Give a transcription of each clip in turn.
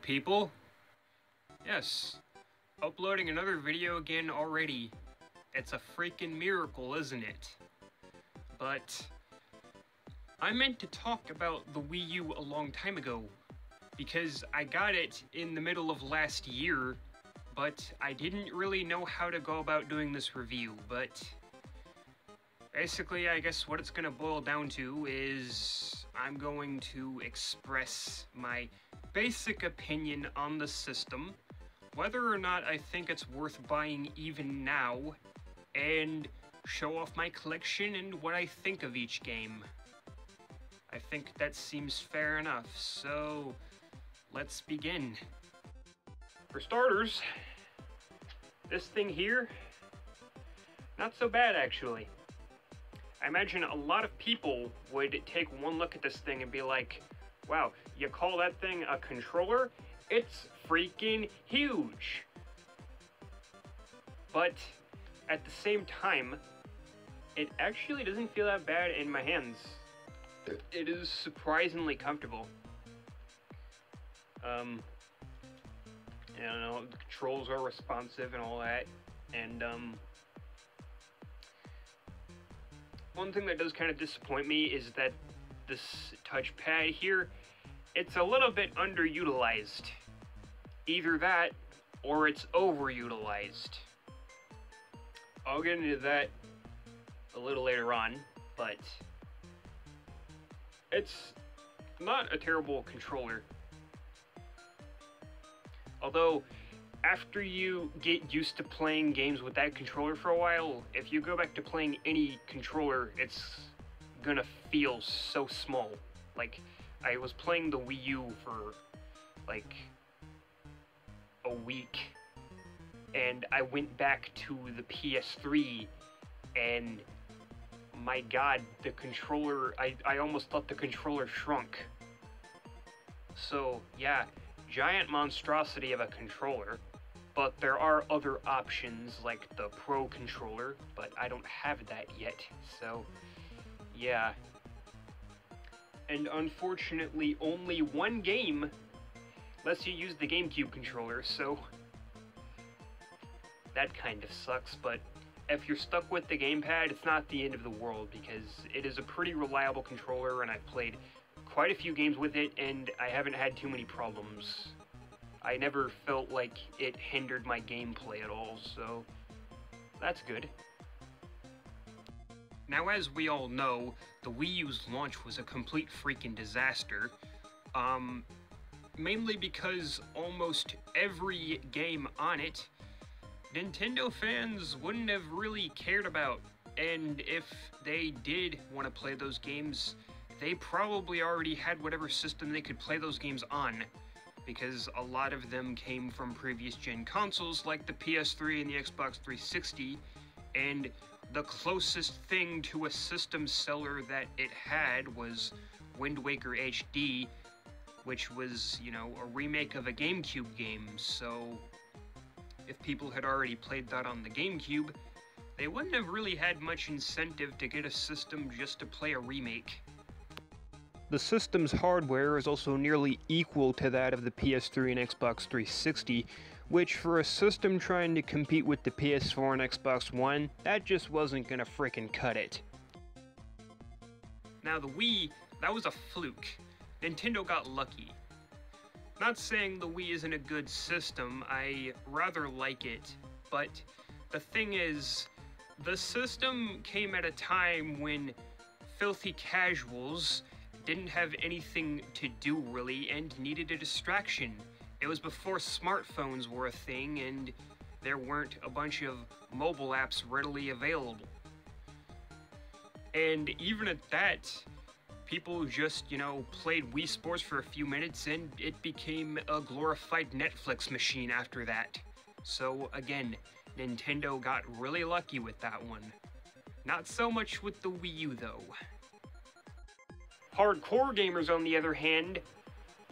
people. Yes, uploading another video again already. It's a freaking miracle, isn't it? But I meant to talk about the Wii U a long time ago, because I got it in the middle of last year, but I didn't really know how to go about doing this review. But basically, I guess what it's gonna boil down to is I'm going to express my basic opinion on the system, whether or not I think it's worth buying even now, and show off my collection and what I think of each game. I think that seems fair enough, so let's begin. For starters, this thing here, not so bad actually. I imagine a lot of people would take one look at this thing and be like, wow, you call that thing a controller? It's freaking huge! But at the same time, it actually doesn't feel that bad in my hands. It is surprisingly comfortable. I don't know, the controls are responsive and all that, and one thing that does kind of disappoint me is that this touchpad here, it's a little bit underutilized. Either that, or it's overutilized. I'll get into that a little later on, but it's not a terrible controller. Although, after you get used to playing games with that controller for a while, if you go back to playing any controller, it's gonna feel so small. Like, I was playing the Wii U for, like, a week, and I went back to the PS3, and my god, the controller, I almost thought the controller shrunk. So, yeah, giant monstrosity of a controller. But there are other options, like the Pro Controller, but I don't have that yet, so yeah. And unfortunately, only one game lets you use the GameCube Controller, so that kind of sucks, but if you're stuck with the gamepad, it's not the end of the world, because it is a pretty reliable controller, and I've played quite a few games with it, and I haven't had too many problems. I never felt like it hindered my gameplay at all, so that's good. Now, as we all know, the Wii U's launch was a complete freaking disaster, mainly because almost every game on it, Nintendo fans wouldn't have really cared about, and if they did want to play those games, they probably already had whatever system they could play those games on, because a lot of them came from previous gen consoles like the PS3 and the Xbox 360, and the closest thing to a system seller that it had was Wind Waker HD, which was, you know, a remake of a GameCube game, so if people had already played that on the GameCube, they wouldn't have really had much incentive to get a system just to play a remake. The system's hardware is also nearly equal to that of the PS3 and Xbox 360, which for a system trying to compete with the PS4 and Xbox One, that just wasn't gonna frickin' cut it. Now the Wii, that was a fluke. Nintendo got lucky. Not saying the Wii isn't a good system, I rather like it, but the thing is, the system came at a time when filthy casuals didn't have anything to do really and needed a distraction. It was before smartphones were a thing and there weren't a bunch of mobile apps readily available. And even at that, people just, you know, played Wii Sports for a few minutes and it became a glorified Netflix machine after that. So again, Nintendo got really lucky with that one. Not so much with the Wii U though. Hardcore gamers, on the other hand,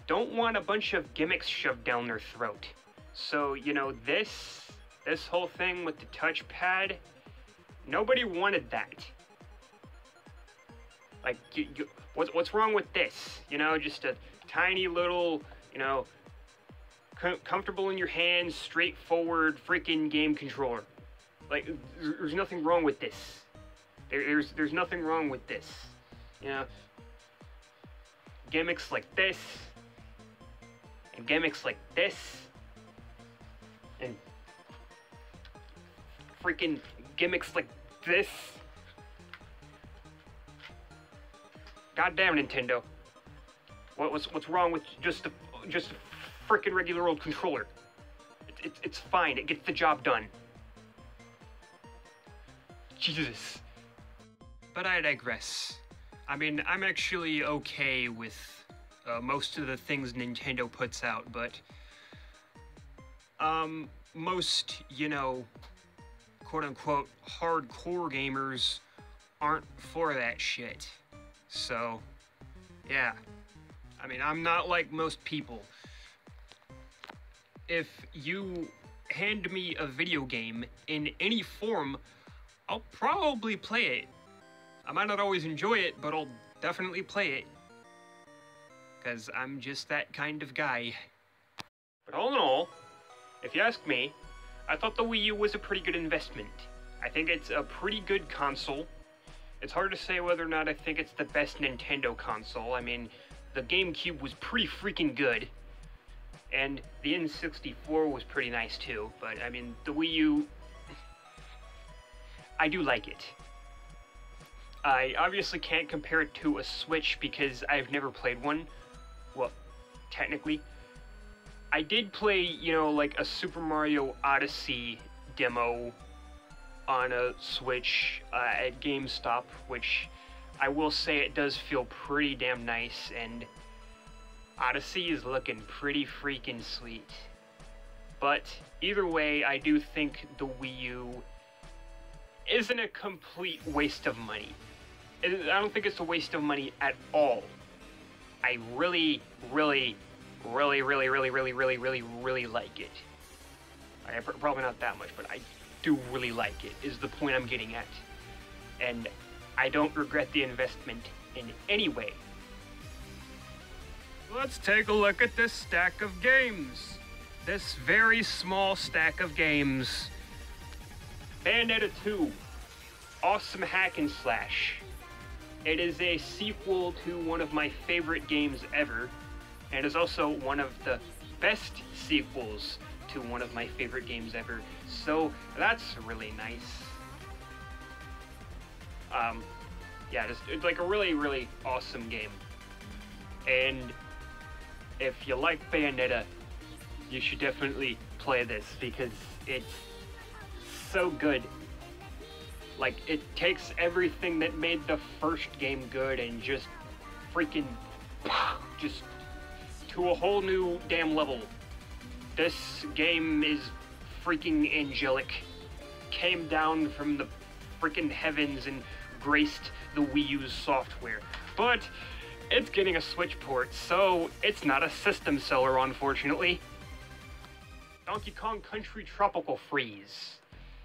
don't want a bunch of gimmicks shoved down their throat. So, you know, this whole thing with the touchpad, nobody wanted that. Like, what's wrong with this? You know, just a tiny little, you know, comfortable in your hands, straightforward freaking game controller. Like, there's nothing wrong with this. There's nothing wrong with this. You know, gimmicks like this, and gimmicks like this, and freaking gimmicks like this. Goddamn Nintendo. What's wrong with just a freaking regular old controller? It's fine. It gets the job done. Jesus. But I digress. I mean, I'm actually okay with most of the things Nintendo puts out, but most, you know, quote-unquote hardcore gamers aren't for that shit. So, yeah. I mean, I'm not like most people. If you hand me a video game in any form, I'll probably play it. I might not always enjoy it, but I'll definitely play it. Because I'm just that kind of guy. But all in all, if you ask me, I thought the Wii U was a pretty good investment. I think it's a pretty good console. It's hard to say whether or not I think it's the best Nintendo console. I mean, the GameCube was pretty freaking good. And the N64 was pretty nice too. But, I mean, the Wii U, I do like it. I obviously can't compare it to a Switch because I've never played one. Well, technically. I did play, you know, like a Super Mario Odyssey demo on a Switch at GameStop, which I will say it does feel pretty damn nice, and Odyssey is looking pretty freaking sweet. But either way, I do think the Wii U isn't a complete waste of money. I don't think it's a waste of money at all. I really like it. Probably not that much, but I do really like it, is the point I'm getting at. And I don't regret the investment in any way. Let's take a look at this stack of games. This very small stack of games. Bayonetta 2. Awesome hack and slash. It is a sequel to one of my favorite games ever, and is also one of the best sequels to one of my favorite games ever, so that's really nice. Yeah, it's like a really awesome game. And if you like Bayonetta, you should definitely play this, because it's so good. Like, it takes everything that made the first game good and just freaking just to a whole new damn level. This game is freaking angelic. Came down from the freaking heavens and graced the Wii U's software. But it's getting a Switch port, so it's not a system seller, unfortunately. Donkey Kong Country Tropical Freeze.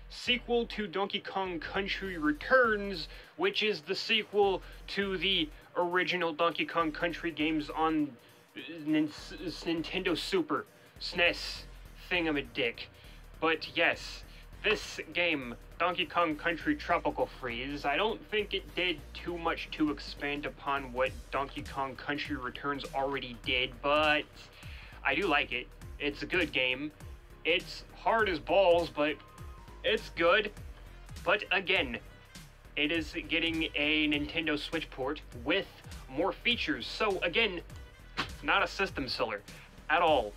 Sequel to Donkey Kong Country Returns, which is the sequel to the original Donkey Kong Country games on Nintendo Super, SNES, thingamadig. But yes, this game, Donkey Kong Country Tropical Freeze, I don't think it did too much to expand upon what Donkey Kong Country Returns already did, but I do like it. It's a good game. It's hard as balls, but it's good. But again, it is getting a Nintendo Switch port with more features. So again, not a system seller at all,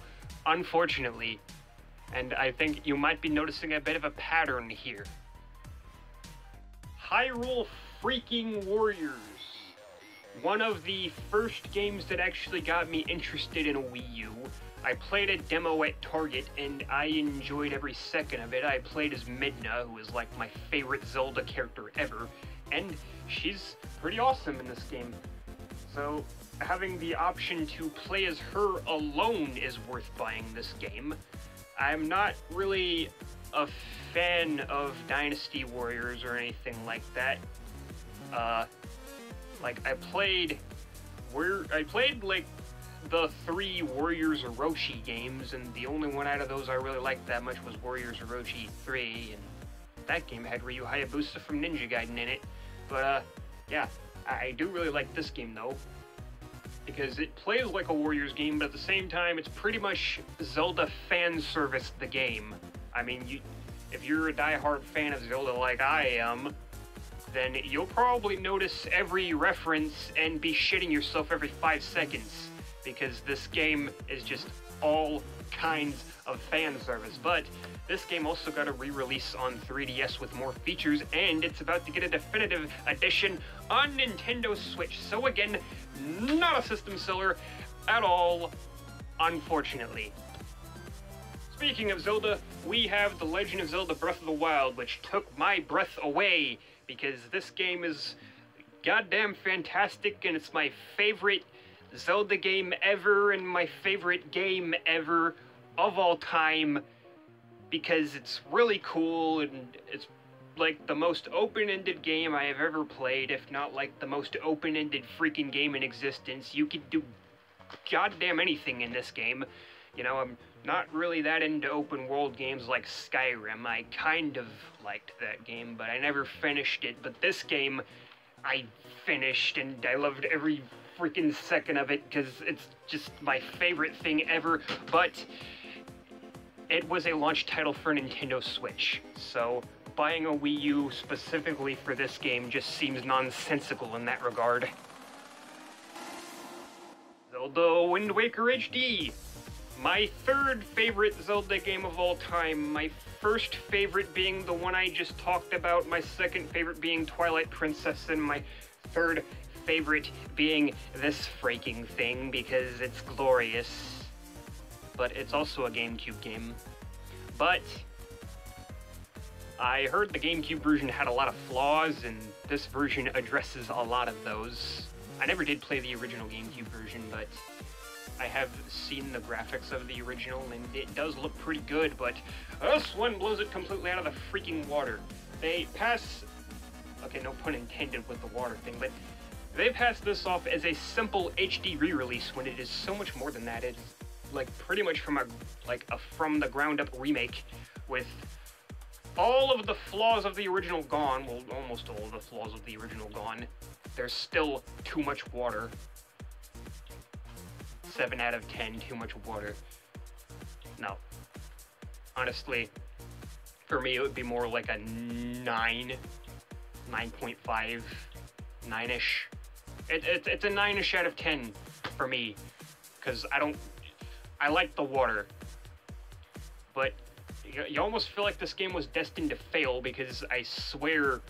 unfortunately. And I think you might be noticing a bit of a pattern here. Hyrule freaking Warriors. One of the first games that actually got me interested in a Wii U. I played a demo at Target, and I enjoyed every second of it. I played as Midna, who is like my favorite Zelda character ever, and she's pretty awesome in this game. So having the option to play as her alone is worth buying this game. I'm not really a fan of Dynasty Warriors or anything like that. Like I played like the 3 Warriors Orochi games, and the only one out of those I really liked that much was Warriors Orochi 3, and that game had Ryu Hayabusa from Ninja Gaiden in it. But, yeah, I do really like this game, though, because it plays like a Warriors game, but at the same time, it's pretty much Zelda fan service the game. I mean, if you're a diehard fan of Zelda like I am, then you'll probably notice every reference and be shitting yourself every 5 seconds, because this game is just all kinds of fan service. But this game also got a re-release on 3DS with more features, and it's about to get a definitive edition on Nintendo Switch. So again, not a system seller at all, unfortunately. Speaking of Zelda, we have The Legend of Zelda Breath of the Wild, which took my breath away, because this game is goddamn fantastic, and it's my favorite Zelda game ever, and my favorite game ever of all time, because it's really cool, and it's like the most open-ended game I have ever played, if not like the most open-ended freaking game in existence. You can do goddamn anything in this game. You know, I'm not really that into open-world games like Skyrim. I kind of liked that game, but I never finished it. But this game, I finished, and I loved every freaking second of it, because it's just my favorite thing ever. But it was a launch title for Nintendo Switch, so buying a Wii U specifically for this game just seems nonsensical in that regard. Zelda Wind Waker HD! My third favorite Zelda game of all time, my first favorite being the one I just talked about, my second favorite being Twilight Princess, and my third favorite being this freaking thing, because it's glorious. But it's also a GameCube game. But I heard the GameCube version had a lot of flaws, and this version addresses a lot of those. I never did play the original GameCube version, but I have seen the graphics of the original, and it does look pretty good, but this one blows it completely out of the freaking water. They pass... okay, no pun intended with the water thing, but they pass this off as a simple HD re-release when it is so much more than that. It's like pretty much from a from the ground up remake with all of the flaws of the original gone. Well, almost all of the flaws of the original gone. There's still too much water. 7 out of 10, too much water. No. Honestly, for me it would be more like a 9, 9.5, 9-ish. It's a 9-ish out of 10 for me, because I like the water, but you almost feel like this game was destined to fail, because I swear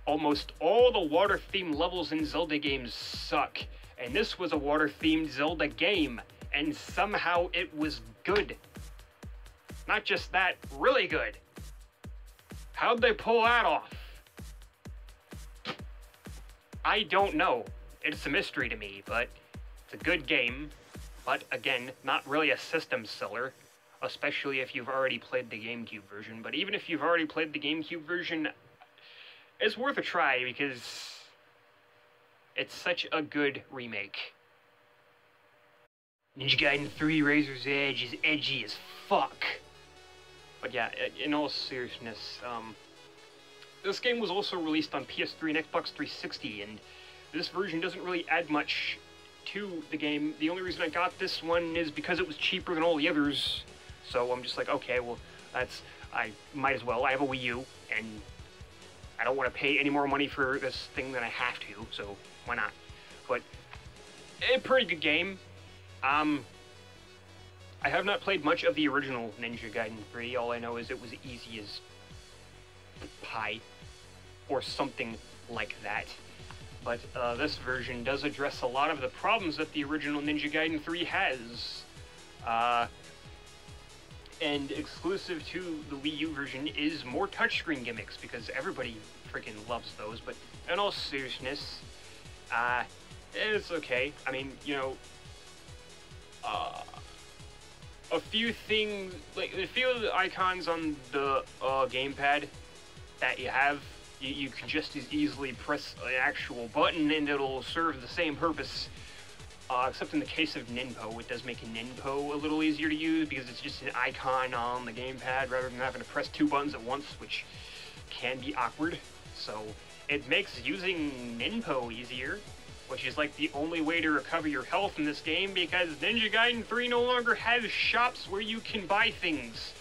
almost all the water-themed levels in Zelda games suck, and this was a water-themed Zelda game, and somehow it was good. Not just that, really good. How'd they pull that off? I don't know. It's a mystery to me, but it's a good game. But again, not really a system seller, especially if you've already played the GameCube version. But even if you've already played the GameCube version, it's worth a try, because it's such a good remake. Ninja Gaiden 3 Razor's Edge is edgy as fuck. But yeah, in all seriousness, this game was also released on PS3 and Xbox 360, and this version doesn't really add much to the game. The only reason I got this one is because it was cheaper than all the others, so I'm just like, okay, well, I might as well. I have a Wii U, and I don't want to pay any more money for this thing than I have to, so why not? But, a pretty good game. I have not played much of the original Ninja Gaiden 3. All I know is it was easy as pie, or something like that. But this version does address a lot of the problems that the original Ninja Gaiden 3 has. And exclusive to the Wii U version is more touchscreen gimmicks, because everybody freaking loves those. But in all seriousness, it's okay. I mean, you know, a few things, like a few of the icons on the gamepad that you have, you can just as easily press an actual button and it'll serve the same purpose. Except in the case of Ninpo, it does make Ninpo a little easier to use because it's just an icon on the gamepad rather than having to press 2 buttons at once, which can be awkward. So it makes using Ninpo easier, which is like the only way to recover your health in this game because Ninja Gaiden 3 no longer has shops where you can buy things,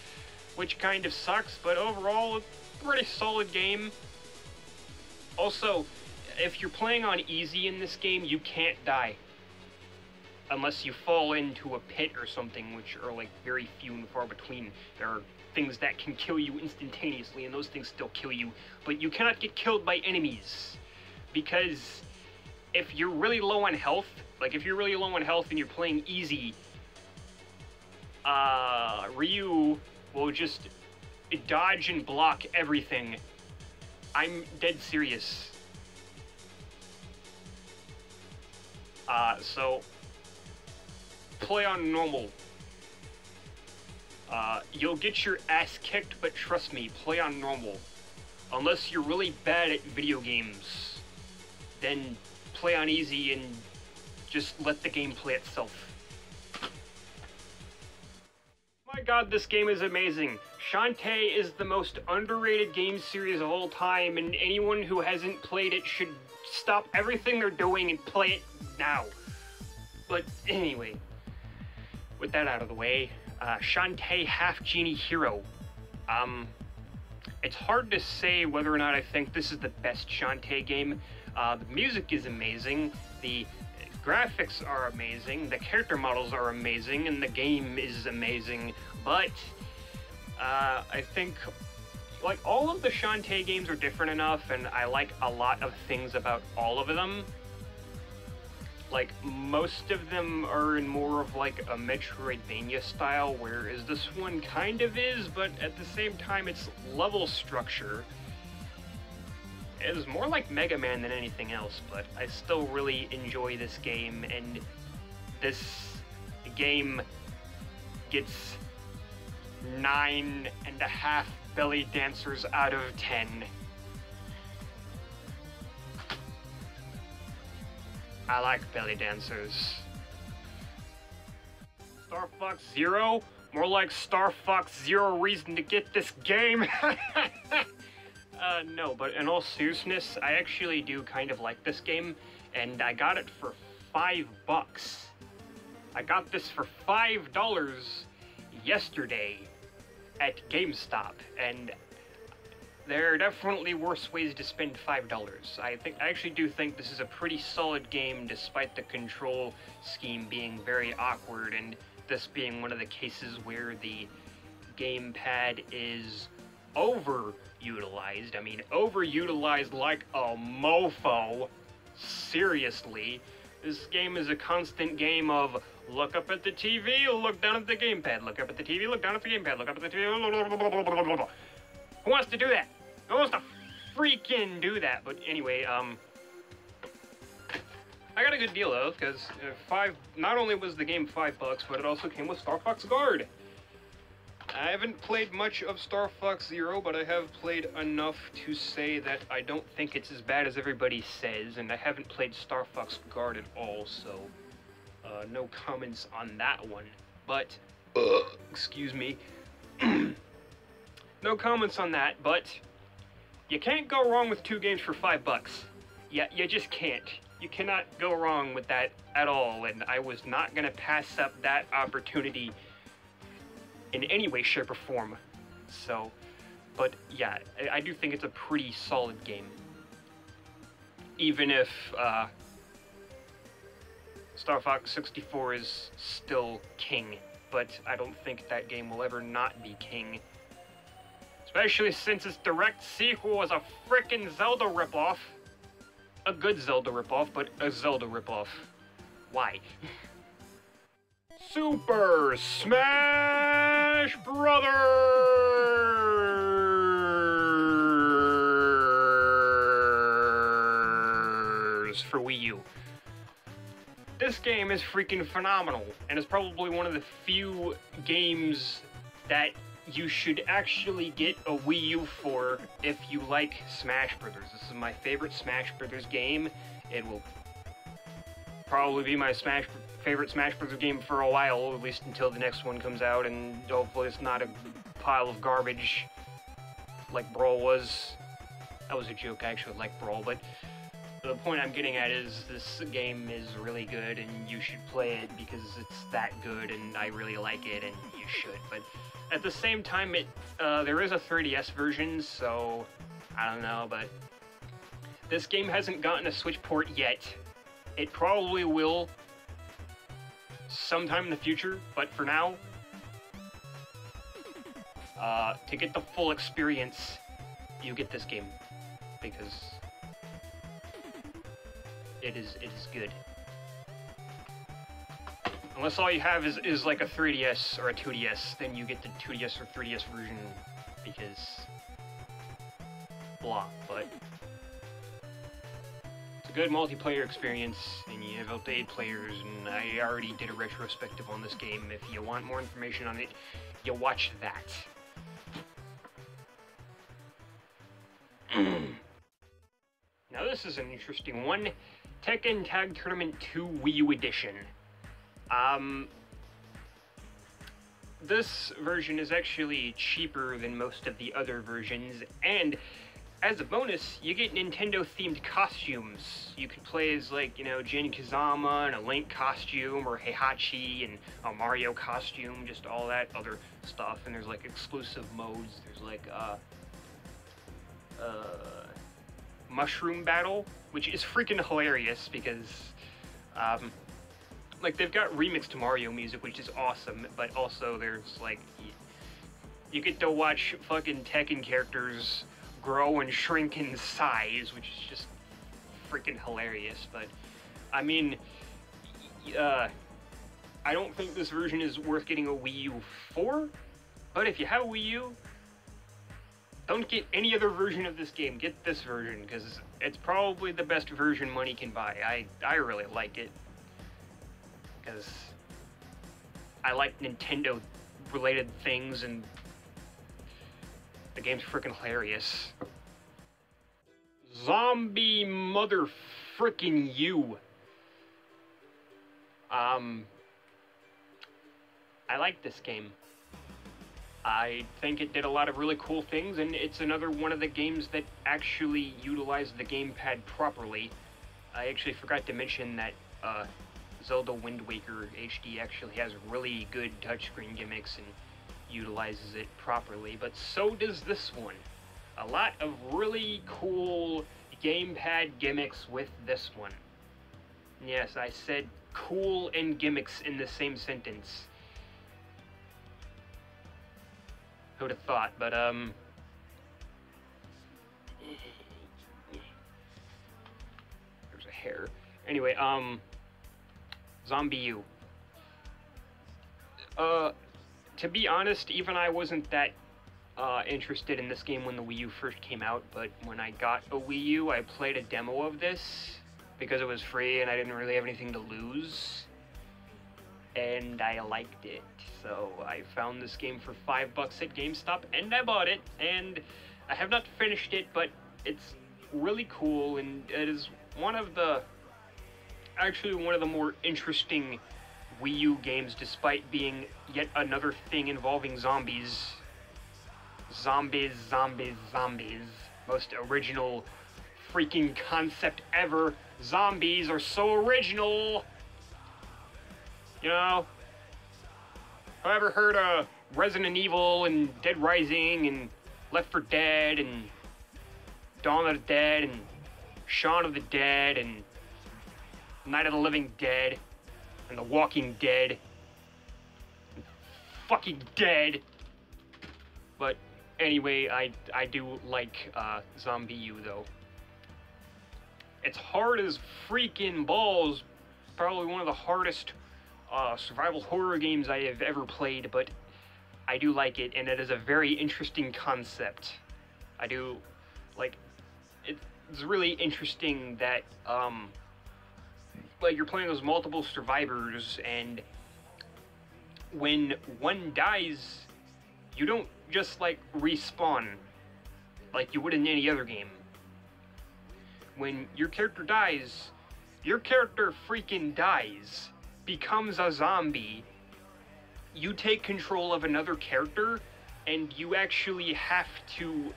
which kind of sucks, but overall, it's a pretty solid game. Also, if you're playing on easy in this game, you can't die. Unless you fall into a pit or something, which are like very few and far between. There are things that can kill you instantaneously, and those things still kill you, but you cannot get killed by enemies. Because if you're really low on health, and you're playing easy, Ryu will just dodge and block everything. I'm dead serious. So play on normal. You'll get your ass kicked, but trust me, play on normal. Unless you're really bad at video games, then play on easy and just let the game play itself. My god, this game is amazing. Shantae is the most underrated game series of all time, and anyone who hasn't played it should stop everything they're doing and play it now. But anyway, with that out of the way, Shantae Half Genie Hero. It's hard to say whether or not I think this is the best Shantae game. The music is amazing, the graphics are amazing, the character models are amazing, and the game is amazing, but I think like all of the Shantae games are different enough, and I like a lot of things about all of them. Like, most of them are in more of like a Metroidvania style, whereas this one kind of is, but at the same time its level structure is more like Mega Man than anything else, but I still really enjoy this game, and this game gets 9.5 belly dancers out of 10. I like belly dancers. Star Fox Zero? More like Star Fox Zero reason to get this game. No, but in all seriousness, I actually do kind of like this game, and I got it for $5. I got this for $5 yesterday at GameStop, and there are definitely worse ways to spend $5. I actually do think this is a pretty solid game, despite the control scheme being very awkward, and this being one of the cases where the gamepad is overutilized. I mean, overutilized like a mofo. Seriously. This game is a constant game of look up at the TV, look down at the gamepad, look up at the TV, look down at the gamepad, look up at the TV, Who wants to do that? Who wants to freaking do that? But anyway, I got a good deal though, because not only was the game $5, but it also came with Star Fox Guard. I haven't played much of Star Fox Zero, but I have played enough to say that I don't think it's as bad as everybody says, and I haven't played Star Fox Guard at all, so no comments on that one. But, excuse me, no comments on that, but you can't go wrong with 2 games for $5. Yeah, you just can't. You cannot go wrong with that at all, and I was not gonna pass up that opportunity in any way, shape, or form. So, but yeah, I do think it's a pretty solid game. Even if Star Fox 64 is still king, but I don't think that game will ever not be king. Especially since its direct sequel was a frickin' Zelda ripoff. A good Zelda ripoff, but a Zelda ripoff. Why? Super Smash Brothers for Wii U. This game is freaking phenomenal, and it's probably one of the few games that you should actually get a Wii U for if you like Smash Brothers. This is my favorite Smash Brothers game. It will probably be my favorite Smash Bros. Game for a while, at least until the next one comes out, and hopefully it's not a pile of garbage like Brawl was. That was a joke, I actually like Brawl, but the point I'm getting at is this game is really good and you should play it because it's that good and I really like it and you should. But at the same time, there is a 3DS version, so I don't know, but this game hasn't gotten a Switch port yet. It probably will sometime in the future, but for now, to get the full experience, you get this game, because it is good. Unless all you have is like a 3DS or a 2DS, then you get the 2DS or 3DS version, because blah, but it's a good multiplayer experience, and you have up to 8 players, and I already did a retrospective on this game. If you want more information on it, you watch that. Now this is an interesting one. Tekken Tag Tournament 2 Wii U Edition. This version is actually cheaper than most of the other versions, and as a bonus, you get Nintendo-themed costumes. You can play as, like, you know, Jin Kazama in a Link costume, or Heihachi in a Mario costume, just all that other stuff. And there's, like, exclusive modes. There's, like, Mushroom Battle, which is freaking hilarious because, like, they've got remixed Mario music, which is awesome, but also there's, like, you get to watch fucking Tekken characters grow and shrink in size, which is just freaking hilarious. But, I mean, I don't think this version is worth getting a Wii U for, but if you have a Wii U, don't get any other version of this game. Get this version, because it's probably the best version money can buy. I really like it, because I like Nintendo-related things, and the game's freaking hilarious. Zombie mother frickin' you. I like this game. I think it did a lot of really cool things, and it's another one of the games that actually utilized the gamepad properly. I actually forgot to mention that Zelda Wind Waker HD actually has really good touchscreen gimmicks and utilizes it properly, but so does this one. A lot of really cool gamepad gimmicks with this one. Yes, I said cool and gimmicks in the same sentence. Who'd have thought, but, there's a hair. Anyway, Zombie U. To be honest, even I wasn't that, interested in this game when the Wii U first came out, but when I got a Wii U, I played a demo of this, because it was free and I didn't really have anything to lose, and I liked it. So I found this game for $5 at GameStop, and I bought it, and I have not finished it, but it's really cool, and it is actually one of the more interesting Wii U games, despite being yet another thing involving zombies. Zombies, zombies, zombies. Most original freaking concept ever. Zombies are so original! You know? Have ever heard of Resident Evil and Dead Rising and Left 4 Dead and Dawn of the Dead and Shaun of the Dead and Night of the Living Dead and The Walking Dead and fucking Dead? But anyway, I do like Zombie U though. It's hard as freaking balls. Probably one of the hardest survival horror games I have ever played, but I do like it, and it is a very interesting concept. I do, like, it's really interesting that, like, you're playing those multiple survivors, and when one dies, you don't just, like, respawn like you would in any other game. When your character dies, your character freaking dies, becomes a zombie, you take control of another character, and you actually have to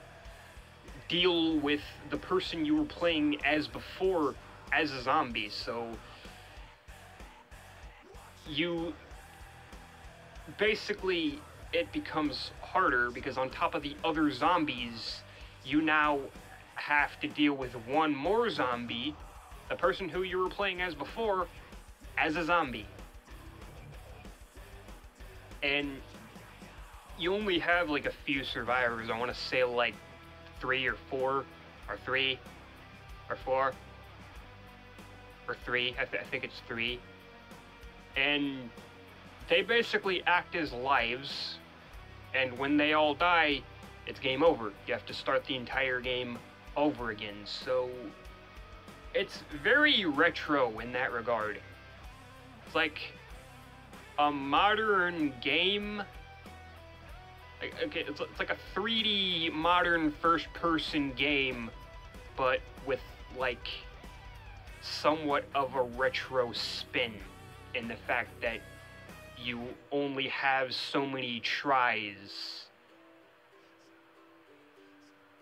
deal with the person you were playing as before as a zombie. So you basically, it becomes harder because on top of the other zombies, you now have to deal with one more zombie, the person who you were playing as before, as a zombie. And you only have like a few survivors. I want to say like 3 or 4, or 3 or 4 or 3. I think it's 3. And they basically act as lives, and when they all die, it's game over. You have to start the entire game over again. So it's very retro in that regard. It's like a modern game. Okay, it's like a 3D modern first-person game, but with like somewhat of a retro spin in the fact that you only have so many tries.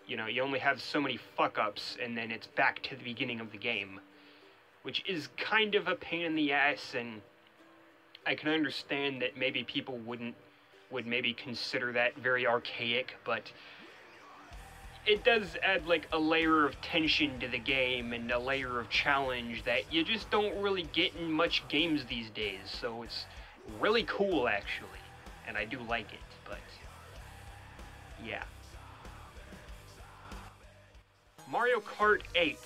You know, you only have so many fuck-ups, and then it's back to the beginning of the game, which is kind of a pain in the ass, and I can understand that maybe people would maybe consider that very archaic, but it does add like a layer of tension to the game and a layer of challenge that you just don't really get in much games these days. So it's really cool, actually, and I do like it. But yeah, Mario Kart 8.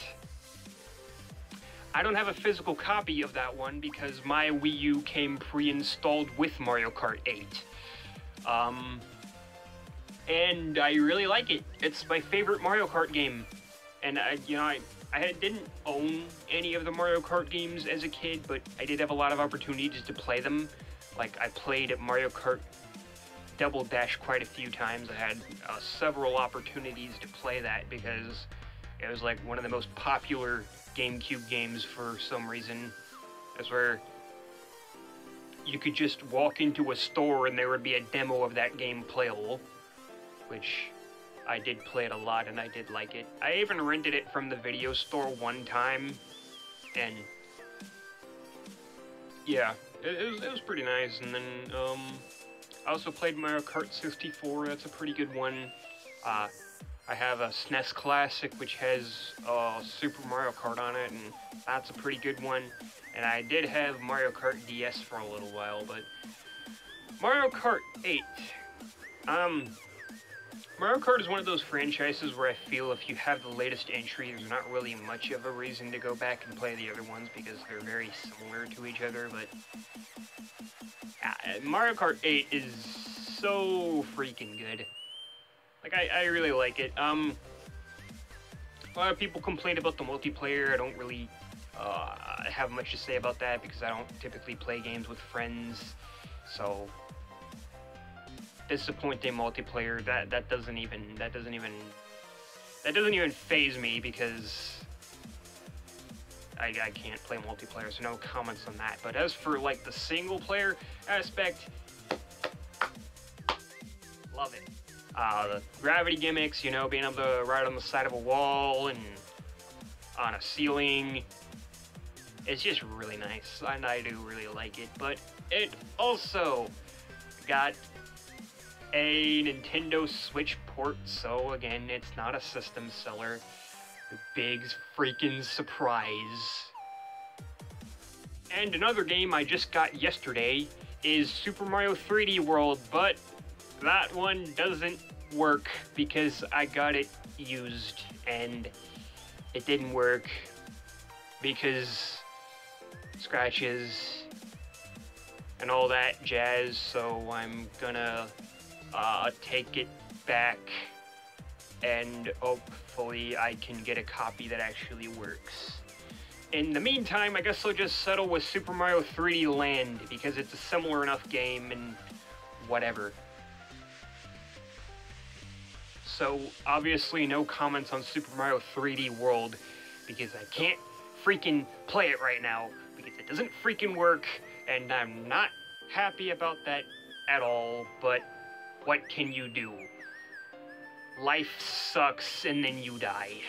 I don't have a physical copy of that one because my Wii U came pre-installed with Mario Kart 8. And I really like it. It's my favorite Mario Kart game. And I didn't own any of the Mario Kart games as a kid, but I did have a lot of opportunities to play them. Like, I played Mario Kart Double Dash quite a few times. I had several opportunities to play that because it was like one of the most popular GameCube games for some reason. That's where you could just walk into a store and there would be a demo of that game playable, which I did play it a lot and I did like it. I even rented it from the video store one time, and yeah, it was pretty nice. And then I also played Mario Kart 64. That's a pretty good one. I have a SNES Classic which has Super Mario Kart on it, and that's a pretty good one. And I did have Mario Kart DS for a little while, but Mario Kart 8. Mario Kart is one of those franchises where I feel if you have the latest entry, there's not really much of a reason to go back and play the other ones because they're very similar to each other, but Mario Kart 8 is so freaking good. Like, I really like it. A lot of people complain about the multiplayer. I don't really have much to say about that because I don't typically play games with friends, so disappointing multiplayer, that doesn't even faze me because I can't play multiplayer, so no comments on that. But as for like the single player aspect, love it. The gravity gimmicks, you know, being able to ride on the side of a wall and on a ceiling, it's just really nice, and I do really like it. But it also got a Nintendo Switch port, so again, it's not a system seller. Big freaking surprise. And another game I just got yesterday is Super Mario 3D World, but that one doesn't work because I got it used and it didn't work because scratches and all that jazz, so I'm gonna take it back and hopefully I can get a copy that actually works. In the meantime, I guess I'll just settle with Super Mario 3D Land because it's a similar enough game and whatever. So obviously no comments on Super Mario 3D World because I can't freaking play it right now, because it doesn't freaking work, and I'm not happy about that at all, but what can you do? Life sucks, and then you die.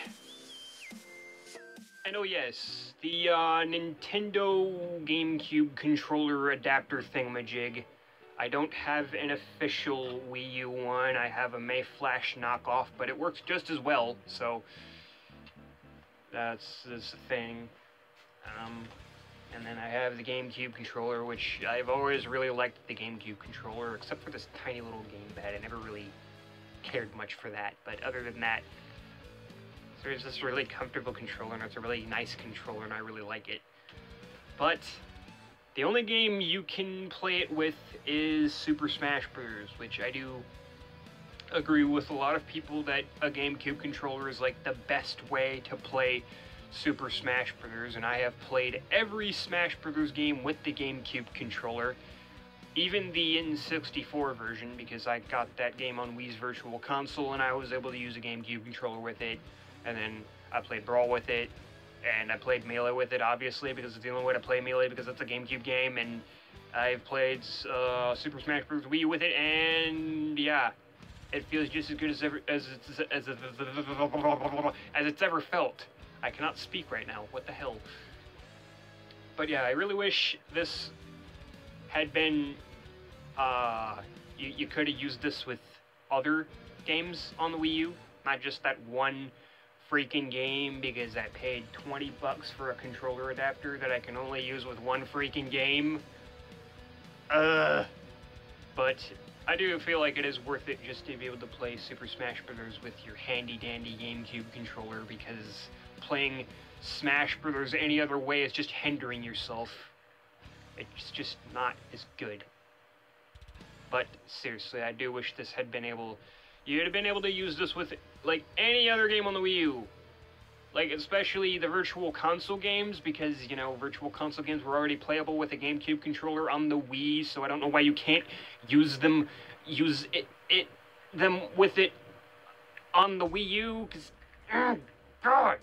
And oh yes, the Nintendo GameCube Controller adapter thingamajig. I don't have an official Wii U one, I have a Mayflash knockoff, but it works just as well, so that's the thing. And then I have the GameCube controller, which I've always really liked the GameCube controller, except for this tiny little gamepad. I never really cared much for that, but other than that, there's this really comfortable controller, and it's a really nice controller, and I really like it. But the only game you can play it with is Super Smash Bros., which I do agree with a lot of people that a GameCube controller is like the best way to play Super Smash Bros., and I have played every Smash Bros. Game with the GameCube controller, even the N64 version, because I got that game on Wii's Virtual Console, and I was able to use a GameCube controller with it, and then I played Brawl with it, and I played Melee with it, obviously, because it's the only way to play Melee, because it's a GameCube game, and I've played Super Smash Bros. Wii U with it, and yeah, it feels just as good as it's ever felt. I cannot speak right now, what the hell. But yeah, I really wish this had been, you could have used this with other games on the Wii U, not just that one freaking game, because I paid 20 bucks for a controller adapter that I can only use with one freaking game. But I do feel like it is worth it just to be able to play Super Smash Bros. With your handy-dandy GameCube controller, because playing Smash Bros. Any other way is just hindering yourself. It's just not as good. But seriously, I do wish this had been able... You'd have been able to use this with, like, any other game on the Wii U. Like, especially the Virtual Console games, because, you know, Virtual Console games were already playable with a GameCube controller on the Wii, so I don't know why you can't use them with it on the Wii U, because... Oh, God!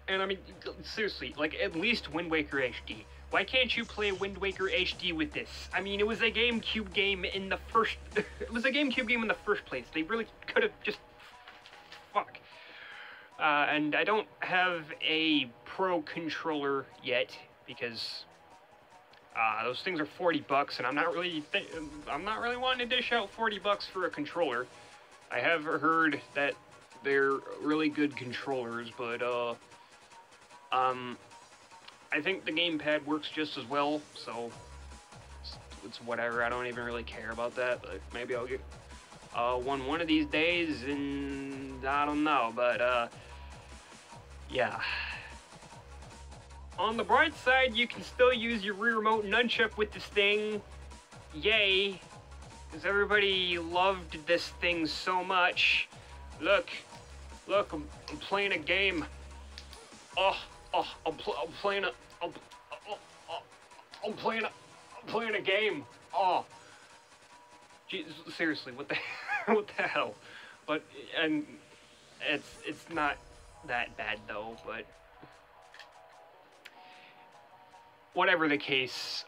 And I mean, seriously, like, at least Wind Waker HD. Why can't you play Wind Waker HD with this? I mean, it was a GameCube game in the first... it was a GameCube game in the first place. They really could have just... Fuck. And I don't have a Pro controller yet, because those things are 40 bucks, and I'm not really wanting to dish out 40 bucks for a controller. I have heard that they're really good controllers, but I think the gamepad works just as well, so it's whatever. I don't even really care about that, but maybe I'll get one of these days, and I don't know, but yeah. On the bright side, you can still use your Wii Remote nunchuck with this thing. Yay, because everybody loved this thing so much. Look, I'm playing a game. I'm playing a game. Oh, Jesus, seriously, what the hell? But and it's not that bad though. But whatever the case,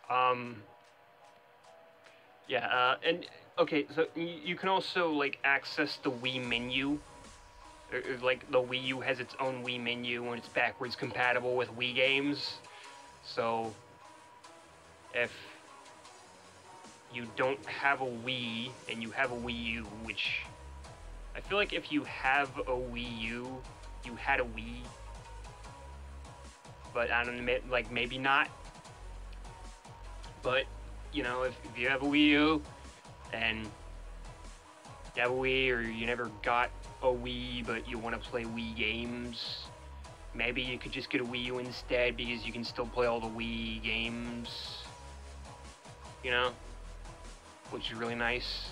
yeah. And okay, so you can also like access the Wii menu. Like, the Wii U has its own Wii menu, and it's backwards compatible with Wii games. So, if you don't have a Wii, and you have a Wii U, which... I feel like if you have a Wii U, you had a Wii. But, I don't know, like, maybe not. But, you know, if you have a Wii U, and you have a Wii, or you never got a Wii, but you want to play Wii games, maybe you could just get a Wii U instead, because you can still play all the Wii games, you know, which is really nice.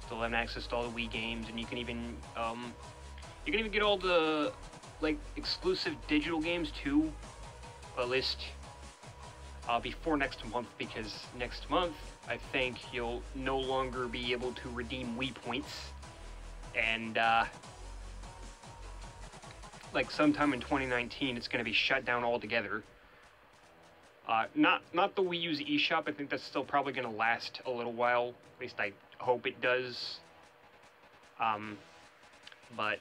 Still having access to all the Wii games, and you can even get all the, like, exclusive digital games too, at least before next month, because next month, I think you'll no longer be able to redeem Wii points. And, like sometime in 2019, it's going to be shut down altogether. Not the Wii U's eShop. I think that's still probably going to last a little while. At least I hope it does. But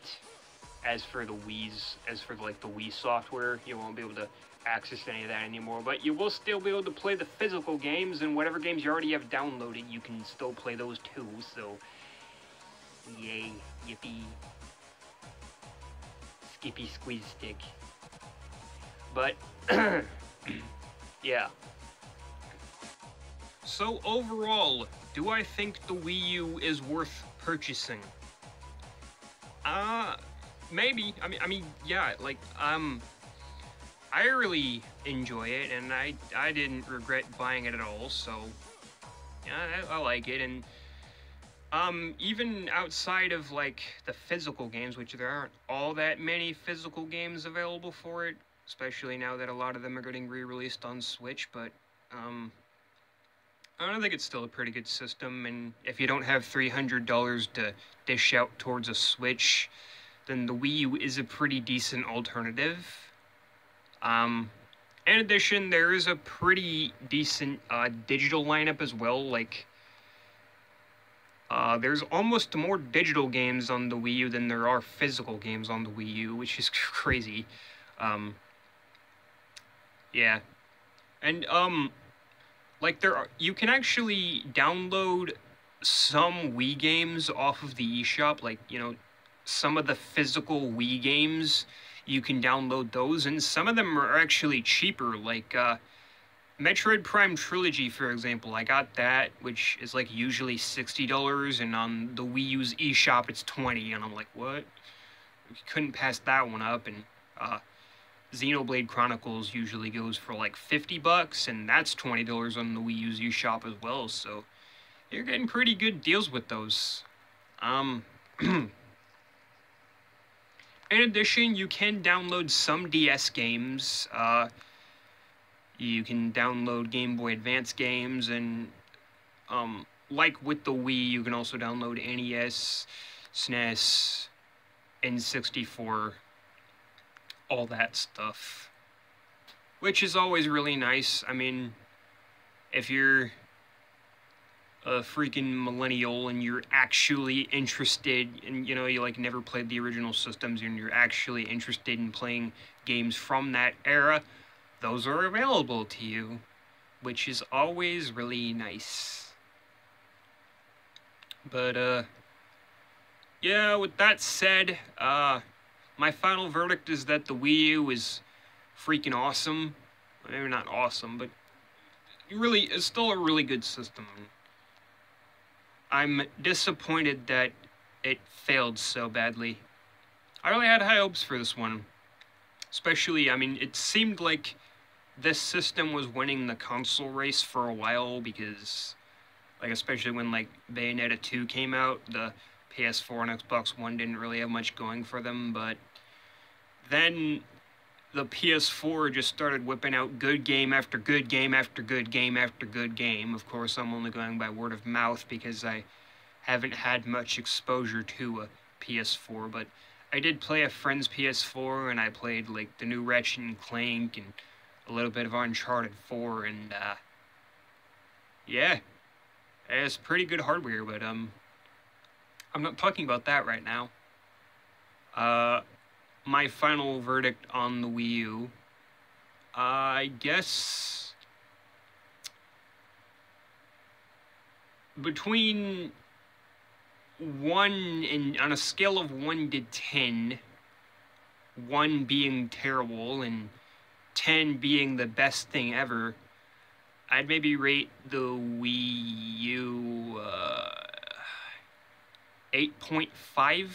as for the Wii software, you won't be able to access any of that anymore. But you will still be able to play the physical games, and whatever games you already have downloaded, you can still play those too. So, yay, yippee, skippy squeeze stick. But yeah. So overall, do I think the Wii U is worth purchasing? Maybe. I mean, yeah. Like, I really enjoy it, and I didn't regret buying it at all. So, yeah, I like it, and even outside of like the physical games, which there aren't all that many physical games available for it, especially now that a lot of them are getting re-released on Switch. But I don't think it's still a pretty good system, and if you don't have $300 to dish out towards a Switch, then the Wii U is a pretty decent alternative. In addition, there is a pretty decent digital lineup as well. Like, there's almost more digital games on the Wii U than there are physical games on the Wii U, which is crazy. Yeah. And, like, you can actually download some Wii games off of the eShop, like, you know, some of the physical Wii games, you can download those, and some of them are actually cheaper, like, Metroid Prime Trilogy, for example. I got that, which is, like, usually $60, and on the Wii U's eShop, it's $20, and I'm like, what? Couldn't pass that one up, and, Xenoblade Chronicles usually goes for like $50, and that's $20 on the Wii U's eShop as well, so you're getting pretty good deals with those. In addition, you can download some DS games. You can download Game Boy Advance games, and like with the Wii, you can also download NES, SNES, N64, all that stuff, which is always really nice. I mean, if you're a freaking millennial and you're actually interested and, you know, you like never played the original systems and you're actually interested in playing games from that era, those are available to you, which is always really nice. But yeah, with that said, my final verdict is that the Wii U is freaking awesome. Maybe not awesome, but really, it's still a really good system. I'm disappointed that it failed so badly. I really had high hopes for this one. Especially, I mean, it seemed like this system was winning the console race for a while, because, like, especially when, like, Bayonetta 2 came out, the PS4 and Xbox One didn't really have much going for them, but then the PS4 just started whipping out good game after good game after good game after good game. Of course, I'm only going by word of mouth because I haven't had much exposure to a PS4, but I did play a friend's PS4, and I played, like, the new Ratchet and Clank and a little bit of Uncharted 4, and, yeah, it's pretty good hardware, but, I'm not talking about that right now. My final verdict on the Wii U, I guess between 1 and, on a scale of 1 to 10, 1 being terrible and 10 being the best thing ever, I'd maybe rate the Wii U, 8.5?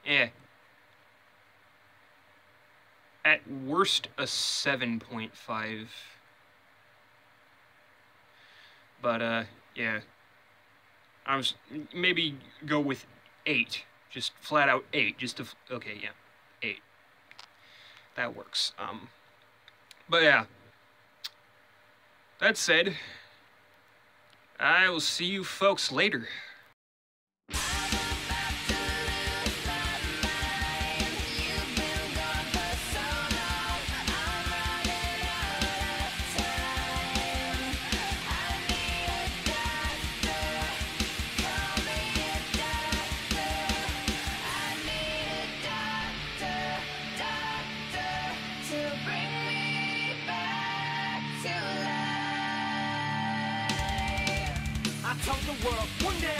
Eh. At worst, a 7.5. But, yeah. I was, maybe go with 8. Just flat out 8. Just to, okay, yeah. 8. That works. But yeah. That said, I will see you folks later. of the world. One day